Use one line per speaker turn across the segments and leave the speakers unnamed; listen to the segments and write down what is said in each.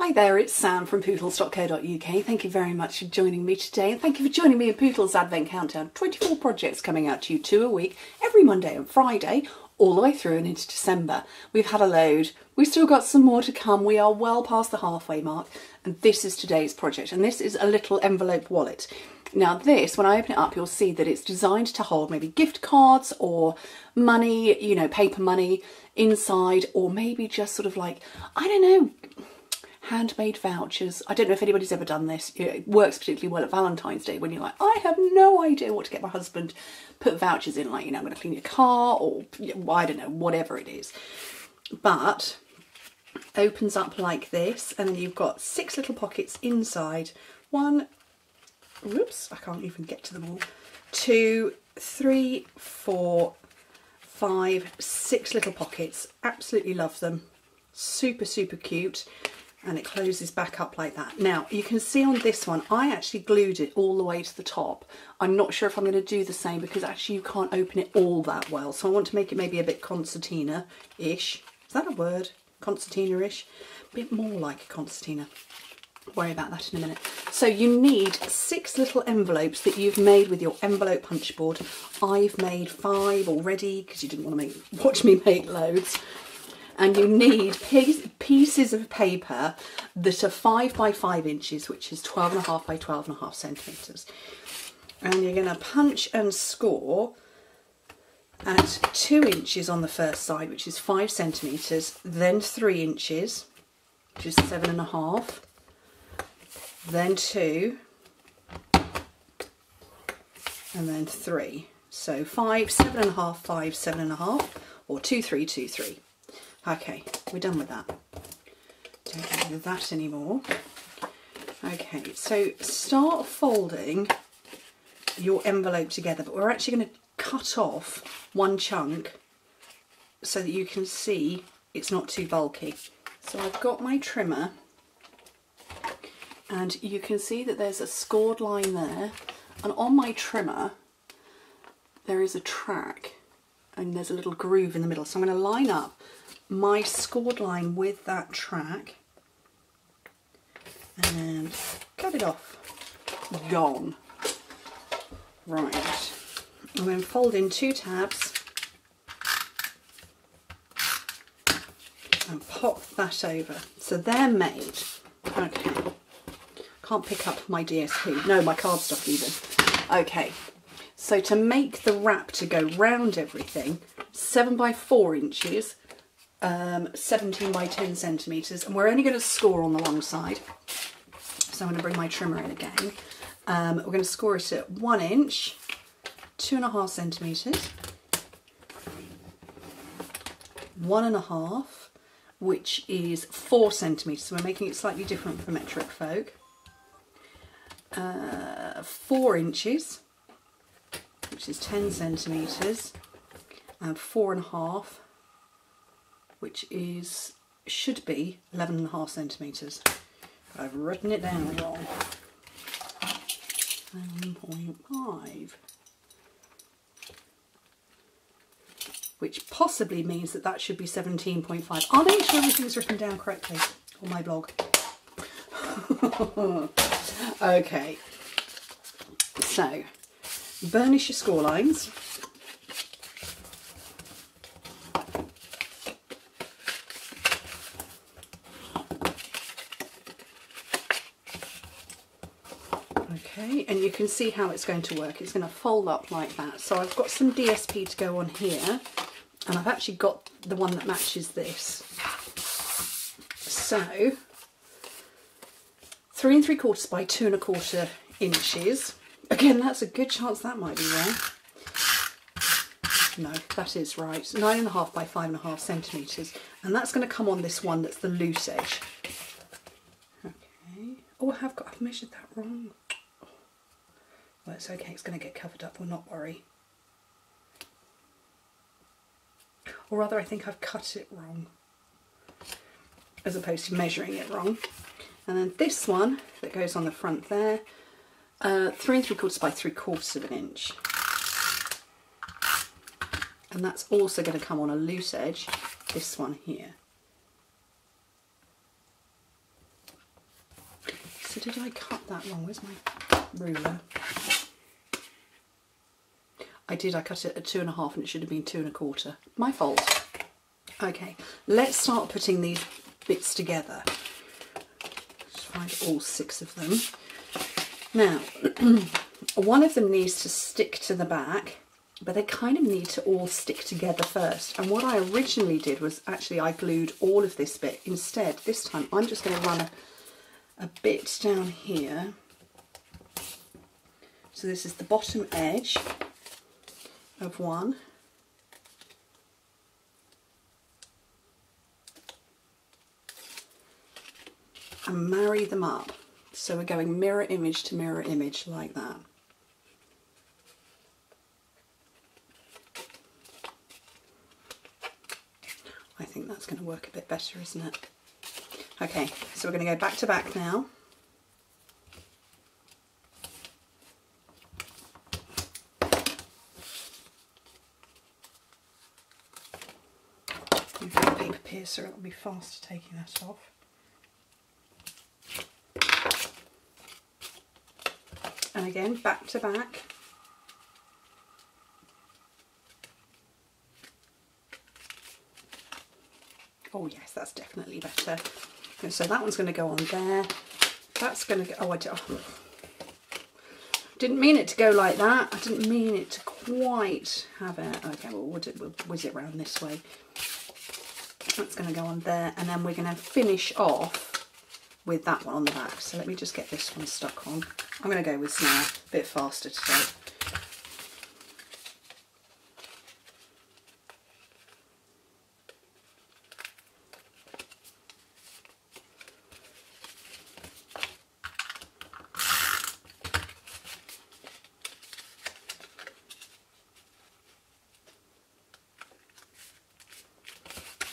Hi there, it's Sam from Pootles.co.uk. Thank you very much for joining me today, and thank you for joining me in Pootles Advent Countdown. 24 projects coming out to you, 2 a week, every Monday and Friday, all the way through and into December. We've had a load, we've still got some more to come. We are well past the halfway mark, and this is today's project, and this is a little envelope wallet. Now this, when I open it up, you'll see that it's designed to hold maybe gift cards or money, you know, paper money inside, or maybe just sort of like, I don't know, handmade vouchers. I don't know if anybody's ever done this. It works particularly well at Valentine's Day when you're like, I have no idea what to get my husband. Put vouchers in, like, you know, I'm going to clean your car, or I don't know, whatever it is. But opens up like this, and then you've got 6 little pockets inside. 1, whoops, I can't even get to them all. 2, 3, 4, 5, 6 little pockets. Absolutely love them. Super, super cute. And it closes back up like that. Now, you can see on this one, I actually glued it all the way to the top. I'm not sure if I'm going to do the same because actually you can't open it all that well. So I want to make it maybe a bit concertina-ish. Is that a word? Concertina-ish? A bit more like a concertina. Worry about that in a minute. So you need 6 little envelopes that you've made with your envelope punch board. I've made 5 already because you didn't want to watch me make loads. And you need pieces of paper that are 5 by 5 inches, which is 12.5 by 12.5 centimetres. And you're going to punch and score at 2 inches on the first side, which is 5 centimetres, then 3 inches, which is 7.5, then 2, and then 3. So 5, 7.5, 5, 7.5, or 2, 3, 2, 3. Okay, we're done with that. Don't do that anymore. Okay, so start folding your envelope together, but we're actually going to cut off one chunk so that you can see it's not too bulky. So I've got my trimmer, and you can see that there's a scored line there, and on my trimmer there is a track and there's a little groove in the middle. So I'm going to line up my scored line with that track and cut it off. Gone. Right. And then fold in 2 tabs and pop that over. So they're made. Okay. Can't pick up my DSP. No, my cardstock even. Okay. So to make the wrap to go round everything, 7 by 4 inches, 17 by 10 centimetres, and we're only going to score on the long side. So I'm going to bring my trimmer in again. We're going to score it at 1 inch, 2.5 centimetres, 1.5, which is 4 centimetres. So we're making it slightly different for metric folk. 4 inches, which is 10 centimetres, and 4.5, which should be 11.5 centimetres. I've written it down wrong. 7.5, which possibly means that that should be 17.5. I'll make sure everything's written down correctly on my blog. Okay, so burnish your score lines. Okay, and you can see how it's going to work. It's going to fold up like that. So I've got some DSP to go on here, and I've actually got the one that matches this. So 3 3/4 by 2 1/4 inches. Again, that's a good chance that might be wrong. No, that is right. 9.5 by 5.5 centimetres, and that's going to come on this one that's the loose edge. Okay. Oh, I've measured that wrong. Well, it's okay, it's going to get covered up, we'll not worry. Or rather, I think I've cut it wrong, as opposed to measuring it wrong. And then this one that goes on the front there, 3 3/4 by 3/4 inch. And that's also going to come on a loose edge, this one here. So did I cut that wrong? Where's my ruler? I did, I cut it at 2.5 and it should have been 2 1/4. My fault. Okay, let's start putting these bits together. Let's find all 6 of them. Now, one of them needs to stick to the back, but they kind of need to all stick together first. And what I originally did was actually I glued all of this bit. Instead, this time I'm just going to run a bit down here. So this is the bottom edge of one. And marry them up. So we're going mirror image to mirror image like that. I think that's going to work a bit better, isn't it? Okay, so we're going to go back to back now. If I have a paper piercer, it'll be faster taking that off. And again, back to back. Oh yes, that's definitely better. And so that one's going to go on there. That's going to go, didn't mean it to go like that. I didn't mean it to quite have it. Okay, we'll whiz it round this way. That's going to go on there, and then we're going to finish off with that one on the back. So let me just get this one stuck on. I'm going to go with Snare, a bit faster today.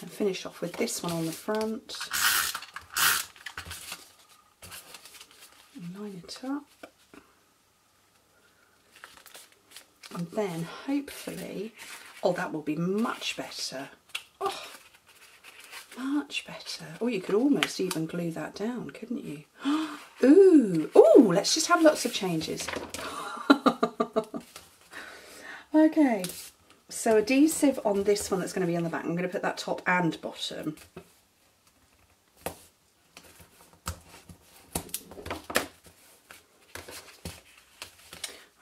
And finish off with this one on the front. Line it up. And then hopefully, oh, that will be much better. Oh, much better. Oh, you could almost even glue that down, couldn't you? Ooh, ooh, let's just have lots of changes. Okay, so adhesive on this one that's going to be on the back. I'm going to put that top and bottom.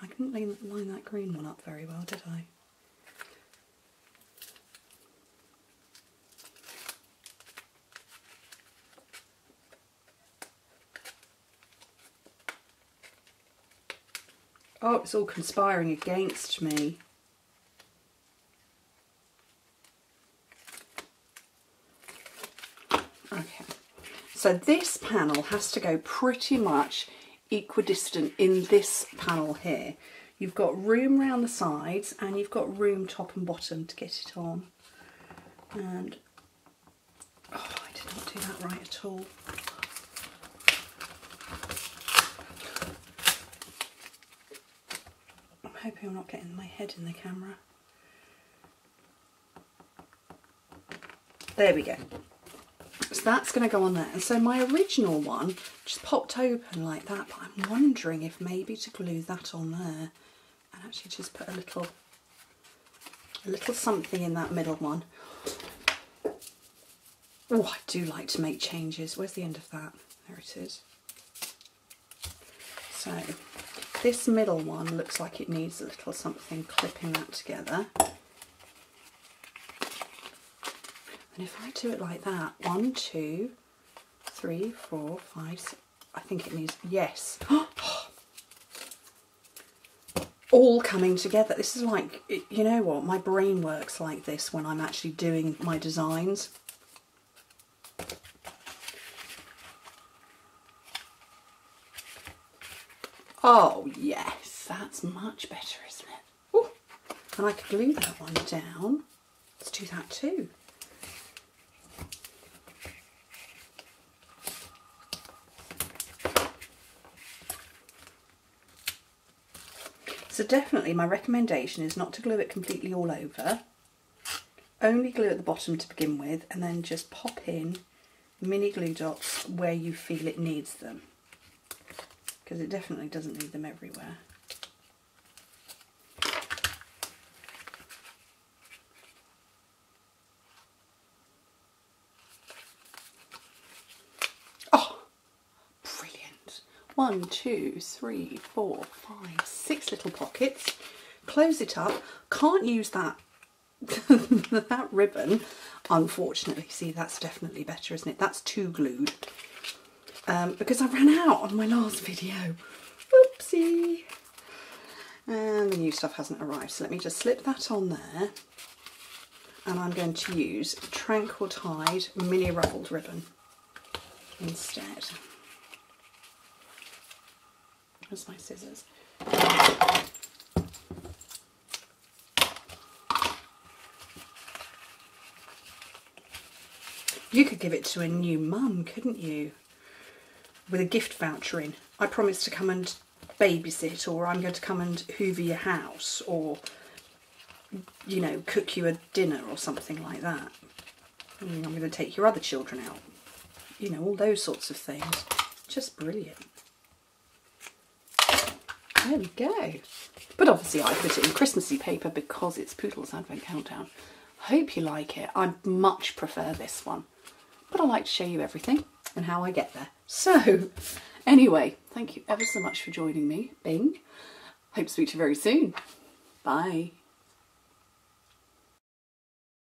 I didn't line that green one up very well, did I? Oh, it's all conspiring against me. Okay, so this panel has to go pretty much equidistant in this panel here. You've got room round the sides and you've got room top and bottom to get it on. And, oh, I did not do that right at all. I'm hoping I'm not getting my head in the camera. There we go. So that's going to go on there. And so my original one just popped open like that, but I'm wondering if maybe to glue that on there and actually just put a little something in that middle one. Oh, I do like to make changes. Where's the end of that? There it is. So this middle one looks like it needs a little something clipping that together. And if I do it like that, 1, 2, 3, 4, 5, 6, I think it needs, yes. All coming together. This is like, you know what, my brain works like this when I'm actually doing my designs. Oh yes, that's much better, isn't it? Ooh. And I could glue that one down. Let's do that too. So definitely my recommendation is not to glue it completely all over. Only glue at the bottom to begin with, and then just pop in mini glue dots where you feel it needs them. because it definitely doesn't need them everywhere. Oh, brilliant. 1, 2, 3, 4, 5, 6 little pockets. Close it up. Can't use that that ribbon, unfortunately. See, that's definitely better, isn't it? That's too glued. Because I ran out on my last video. Oopsie. And the new stuff hasn't arrived. So let me just slip that on there. And I'm going to use Tranquil Tide mini ruffled ribbon instead. Where's my scissors? You could give it to a new mum, couldn't you? With a gift voucher in. I promise to come and babysit, or I'm going to come and hoover your house, or, you know, cook you a dinner or something like that. I mean, I'm going to take your other children out. You know, all those sorts of things. Just brilliant. There we go. But obviously I put it in Christmassy paper because it's Pootles Advent Countdown. Hope you like it. I much prefer this one. But I like to show you everything and how I get there. So, anyway, thank you ever so much for joining me. Bing. Hope to speak to you very soon. Bye.